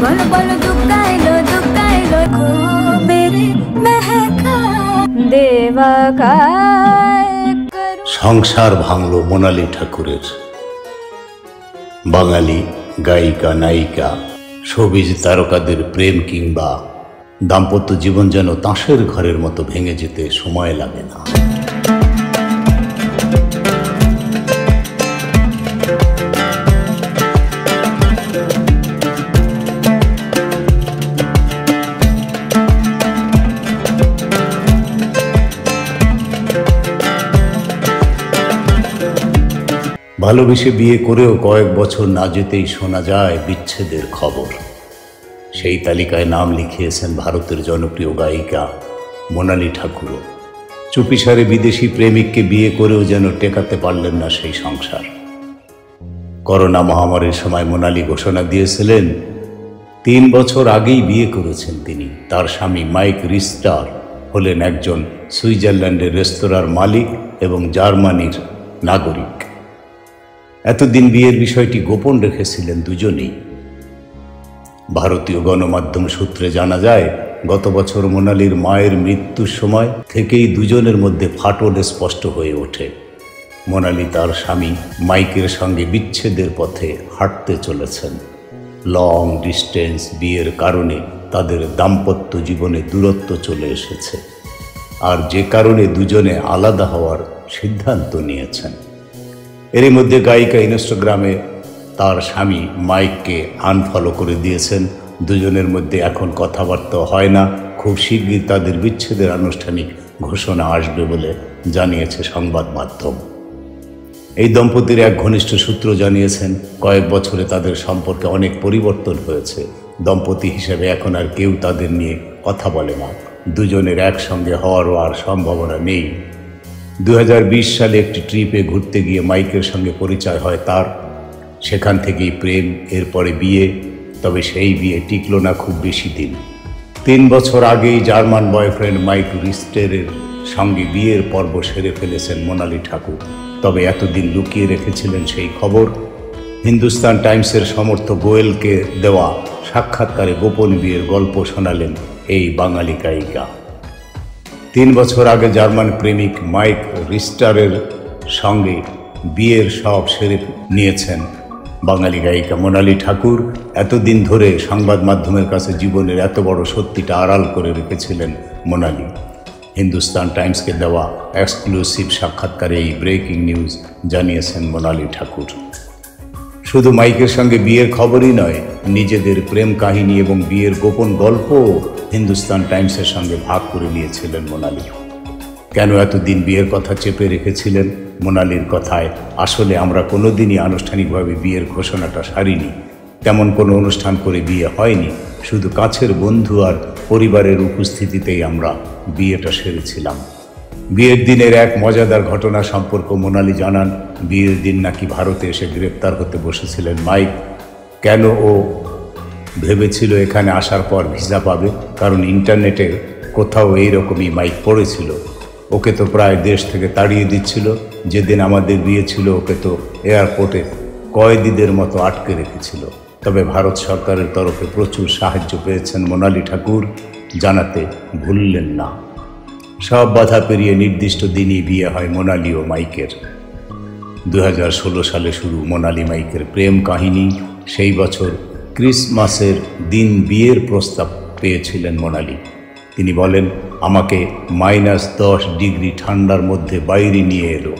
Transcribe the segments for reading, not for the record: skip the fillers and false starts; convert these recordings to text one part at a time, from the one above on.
বলো বলো দুকাইলো দুকাইলো মেরে মেহকা দেবা সংসার ভাঙল মোনালি ঠাকুরের। বাঙালি গায়িকা নায়িকা শোবিজ তারকাদের প্রেম কিংবা দাম্পত্য জীবন যেন তাসের ঘরের মতো ভেঙে যেতে সময় লাগে না। ভালোবেসে বিয়ে করেও কয়েক বছর না যেতেই শোনা যায় বিচ্ছেদের খবর। সেই তালিকায় নাম লিখিয়েছেন ভারতের জনপ্রিয় গায়িকা মোনালি ঠাকুরও। চুপিসারে বিদেশি প্রেমিককে বিয়ে করেও যেন টেকাতে পারলেন না সেই সংসার। করোনা মহামারীর সময় মোনালি ঘোষণা দিয়েছিলেন 3 বছর আগেই বিয়ে করেছেন তিনি। তার স্বামী মাইক রিস্টার হলেন একজন সুইজারল্যান্ডের রেস্তোরাঁর মালিক এবং জার্মানির নাগরিক। এতদিন বিয়ের বিষয়টি গোপন রেখেছিলেন দুজনেই। ভারতীয় গণমাধ্যম সূত্রে জানা যায়, গত বছর মোনালির মায়ের মৃত্যুর সময় থেকেই দুজনের মধ্যে ফাটল স্পষ্ট হয়ে ওঠে। মোনালি তার স্বামী মাইকের সঙ্গে বিচ্ছেদের পথে হাঁটতে চলেছেন। লং ডিস্টেন্স বিয়ের কারণে তাদের দাম্পত্য জীবনে দূরত্ব চলে এসেছে, আর যে কারণে দুজনে আলাদা হওয়ার সিদ্ধান্ত নিয়েছেন। এরই মধ্যে গায়িকা ইনস্টাগ্রামে তার স্বামী মাইককে আনফলো করে দিয়েছেন। দুজনের মধ্যে এখন কথাবার্তা হয় না। খুব শীঘ্রই তাদের বিচ্ছেদের আনুষ্ঠানিক ঘোষণা আসবে বলে জানিয়েছে সংবাদ মাধ্যম। এই দম্পতির এক ঘনিষ্ঠ সূত্র জানিয়েছেন, কয়েক বছরে তাদের সম্পর্কে অনেক পরিবর্তন হয়েছে। দম্পতি হিসেবে এখন আর কেউ তাদের নিয়ে কথা বলে না। দুজনের একসঙ্গে হওয়ারও আর সম্ভাবনা নেই। 2020 সালে একটি ট্রিপে ঘুরতে গিয়ে মাইকের সঙ্গে পরিচয় হয় তার। সেখান থেকেই প্রেম, এরপরে বিয়ে। তবে সেই বিয়ে টিকল না খুব বেশি দিন। 3 বছর আগেই জার্মান বয়ফ্রেন্ড মাইক রিস্টারের সঙ্গে বিয়ের পর্ব সেরে ফেলেছেন মোনালি ঠাকুর। তবে এতদিন লুকিয়ে রেখেছিলেন সেই খবর। হিন্দুস্তান টাইমসের সমর্থক গোয়েলকে দেওয়া সাক্ষাৎকারে গোপন বিয়ের গল্প শোনালেন এই বাঙালি গায়িকা। 3 বছর আগে জার্মান প্রেমিক মাইক রিস্টারের সঙ্গে বিয়ের সব সেরে নিয়েছেন বাঙালি গায়িকা মোনালি ঠাকুর। এতদিন ধরে সংবাদ মাধ্যমের কাছে জীবনের এত বড় সত্যিটা আড়াল করে রেখেছিলেন মোনালি। হিন্দুস্তান টাইমসকে দেওয়া এক্সক্লুসিভ সাক্ষাৎকারে এই ব্রেকিং নিউজ জানিয়েছেন মোনালি ঠাকুর। শুধু মাইকের সঙ্গে বিয়ের খবরই নয়, নিজেদের প্রেম কাহিনী এবং বিয়ের গোপন গল্প হিন্দুস্তান টাইমসের সঙ্গে ভাগ করে নিয়েছিলেন মোনালি। কেন এতদিন বিয়ের কথা চেপে রেখেছিলেন? মোনালির কথায়, আসলে আমরা কোনোদিনই আনুষ্ঠানিকভাবে বিয়ের ঘোষণাটা সারিনি। তেমন কোনো অনুষ্ঠান করে বিয়ে হয়নি। শুধু কাছের বন্ধু আর পরিবারের উপস্থিতিতেই আমরা বিয়েটা সেরেছিলাম। বিয়ের দিনের এক মজাদার ঘটনা সম্পর্কে মোনালি জানান, বিয়ের দিন নাকি ভারতে এসে গ্রেপ্তার হতে বসেছিলেন মাইক। কেন ও ভেবেছিল এখানে আসার পর ভিসা পাবে, কারণ ইন্টারনেটে কোথাও এইরকমই মাইক পড়েছিল। ওকে তো প্রায় দেশ থেকে তাড়িয়ে দিচ্ছিল। যেদিন আমাদের বিয়ে ছিল ওকে তো এয়ারপোর্টে কয়েদিদের মতো আটকে রেখেছিল। তবে ভারত সরকারের তরফে প্রচুর সাহায্য পেয়েছেন মোনালি ঠাকুর, জানাতে ভুললেন না। সব বাধা পেরিয়ে নির্দিষ্ট দিনই বিয়ে হয় মোনালি ও মাইকের। 2016 সালে শুরু মোনালি মাইকের প্রেম কাহিনী। সেই বছর ক্রিসমাসের দিন বিয়ের প্রস্তাব পেয়েছিলেন মোনালি। তিনি বলেন, আমাকে -10 ডিগ্রি ঠান্ডার মধ্যে বাইরে নিয়ে এলো,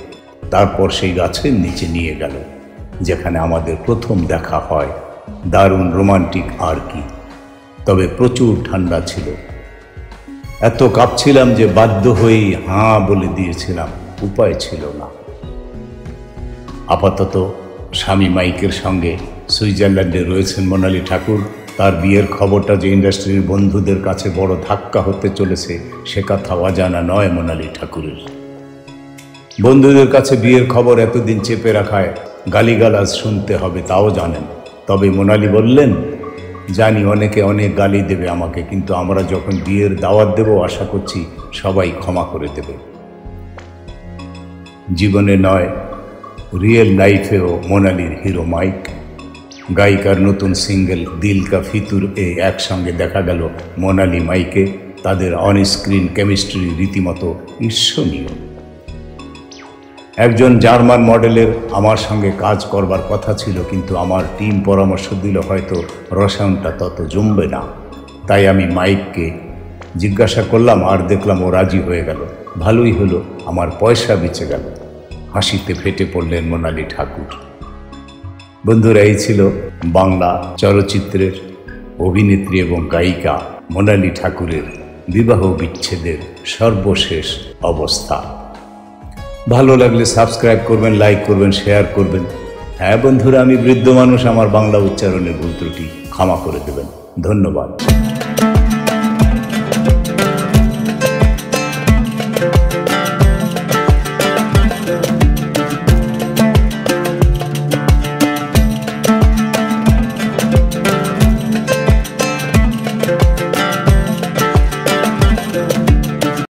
তারপর সেই গাছের নিচে নিয়ে গেল, যেখানে আমাদের প্রথম দেখা হয়। দারুণ রোমান্টিক আর কি। তবে প্রচুর ঠান্ডা ছিল। এত কাঁপছিলাম যে বাধ্য হয়েই হাঁ বলে দিয়েছিলাম, উপায় ছিল না। আপাতত স্বামী মাইকের সঙ্গে সুইজারল্যান্ডে রয়েছেন মোনালি ঠাকুর। তার বিয়ের খবরটা যে ইন্ডাস্ট্রির বন্ধুদের কাছে বড় ধাক্কা হতে চলেছে সে কথা অজানা নয় মোনালি ঠাকুরের। বন্ধুদের কাছে বিয়ের খবর এতদিন চেপে রাখায় গালিগালাজ শুনতে হবে তাও জানেন। তবে মোনালি বললেন, জানি অনেকে অনেক গালি দেবে আমাকে, কিন্তু আমরা যখন বিয়ের দাওয়াত দেব আশা করছি সবাই ক্ষমা করে দেবে। জীবনে নয়, রিয়েল লাইফেও মোনালির হিরো মাইক। গায়িকার নতুন সিঙ্গেল দিল কা ফিতুর এ একসঙ্গে দেখা গেল মোনালি মাইকে। তাদের অনস্ক্রিন কেমিস্ট্রি রীতিমতো ঈর্ষণীয়। একজন জার্মান মডেলের আমার সঙ্গে কাজ করবার কথা ছিল, কিন্তু আমার টিম পরামর্শ দিল হয়তো রসায়নটা তত জমবে না। তাই আমি মাইককে জিজ্ঞাসা করলাম, আর দেখলাম ও রাজি হয়ে গেল। ভালোই হলো, আমার পয়সা বেঁচে গেল। হাসিতে ফেটে পড়লেন মোনালি ঠাকুর। বন্ধুরা, এই ছিল বাংলা চলচ্চিত্রের অভিনেত্রী এবং গায়িকা মোনালি ঠাকুরের বিবাহ বিচ্ছেদের সর্বশেষ অবস্থা। ভালো লাগলে সাবস্ক্রাইব করবেন, লাইক করবেন, শেয়ার করবেন। হ্যাঁ বন্ধুরা, আমি বৃদ্ধ মানুষ, আমার বাংলা উচ্চারণের ভুল ত্রুটি ক্ষমা করে দেবেন। ধন্যবাদ।